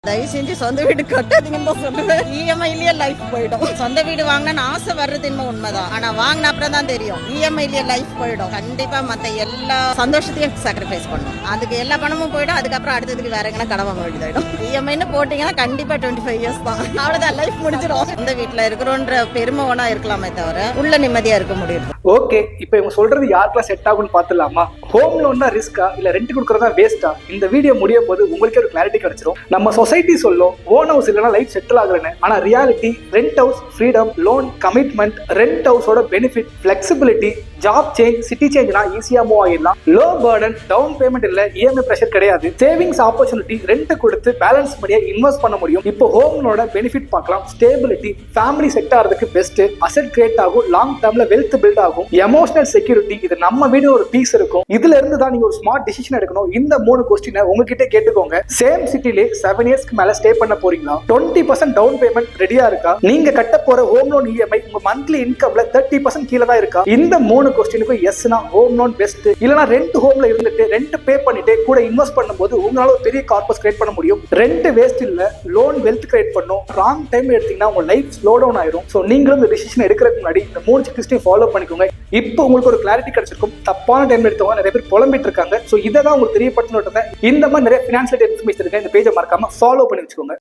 தயவு செஞ்சு சொந்த வீடு கட்டாதீங்கன்னு தான் சொல்லுவேன். இஎம்ஐலயே லைஃப் போயிடும். சொந்த வீடு வாங்கினா ஆசை வர்றது இன்னும் உண்மைதான். ஆனா வாங்கின அப்புறம் தான் தெரியும் இஎம்ஐலயே லைஃப் போயிடும். கண்டிப்பா மத்த எல்லா சந்தோஷத்தையும் சாக்ரிஃபைஸ் பண்ணும். அதுக்கு எல்லா பணமும் போயிடும். அதுக்கப்புறம் அடுத்ததுக்கு வேற எங்கன்னா கடன் வாங்க வேண்டியதாயிடும். இஎம்ஐன்னு போட்டீங்கன்னா கண்டிப்பா 25 இயர்ஸ் தான். அவ்வளவுதான், லைஃப் முடிஞ்சிடும். இந்த வீட்டுல இருக்கிறோன்ற பெருமை ஒண்ணா இருக்கலாமே தவிர உள்ள நிம்மதியா இருக்க முடியும். ஓகே, இப்போ இவங்க சொல்றது யாருக்கெல்லாம் செட் ஆகும்னு பார்த்துலாமா? ஹோம் லோன் தான் ரிஸ்கா இல்ல ரெண்ட் கொடுக்கறதா வேஸ்டா? இந்த வீடியோ முடிய போது உங்களுக்கே ஒரு கிளாரிட்டி கிடைச்சிரும். நம்ம சொசைட்டி சொல்லும் ஓன் ஹவுஸ் இல்லைன்னா லைஃப் செட்டில் ஆகலன்னு. ஆனா reality rent house freedom, loan commitment, rent ஹவுஸோட benefit, flexibility, job change, city சேஞ்ச்னா ஈஸியா மூவ் ஆகிடலாம். லோ பர்டன், டவுன் பேமெண்ட் இல்ல, இஎம்ஐ பிரஷர் கிடையாது. சேவிங்ஸ் ஆப்பர்ச்சுனிட்டி, ரெண்ட் கொடுத்து பேலன்ஸ் பண்ணியா இன்வெஸ்ட் பண்ண முடியும். இப்போ ஹோம் லோனோட பெனிஃபிட் பார்க்கலாம். ஸ்டேபிலிட்டி, ஃபேமிலி செட் ஆகிறதுக்கு பெஸ்ட், அசெட் கிரியேட் ஆகும், லாங் டர்ம்ல வெல்த் பில்ட் ஆகும், எமோஷனல் செக்யூரிட்டி, இது நம்ம வீடு ஒரு பீஸ் இருக்கும். இதுல இருந்து தான் நீங்க ஒரு ஸ்மார்ட் டிசிஷன் எடுக்கணும். இந்த 3 கொஸ்டினை உங்ககிட்ட கேட்டுக்கோங்க. சேம் சிட்டிலே 7 இயர்ஸ்க்கு மேல ஸ்டே பண்ண போறீங்களா? 20% டவுன் பேமெண்ட் ரெடியா இருக்கா? நீங்க கட்ட போற ஹோம் லோன் இஎம்ஐ உங்க மந்த்லி இன்கம்ல 30% கீழே தான் இருக்கா? இந்த 3 கொஸ்டினுக்கும் எஸ்னா ஹோம் லோன் பெஸ்ட், இல்லனா ரெண்ட் ஹோம்ல இருந்துட்டு ரெண்ட் பே பண்ணிட்டு கூட இன்வெஸ்ட் பண்ணும்போது உங்களால ஒரு பெரிய கார்பஸ் கிரியேட் பண்ண முடியும். ரெண்ட் வேஸ்ட் இல்ல, லோன் வெல்த் கிரியேட் பண்ணும். ராங் டைம் எடுத்தீங்கன்னா உங்க லைஃப் ஸ்லோ டவுன் ஆயிரும். சோ நீங்களும் இந்த டிசிஷன் எடுக்கிறதுக்கு முன்னாடி இந்த 3 செக்லிஸ்டையும் ஃபாலோ பண்ணிக்கோங்க. இப்போ உங்களுக்கு ஒரு கிளாரிட்டி கிடைச்சிருக்கும். தப்பான டைம் எடுத்தவங்க நிறைய பேர் புலம்பிட்டு இருக்காங்க. சோ இதை தான் உங்களுக்கு தெரியப்படுத்தணும். இந்த மாதிரி நிறைய ஃபினான்ஷியல் இன்ஃபர்மேஷன் இருக்கு. இந்த பேஜை மறக்காம ஃபாலோ பண்ணி வச்சுக்கோங்க.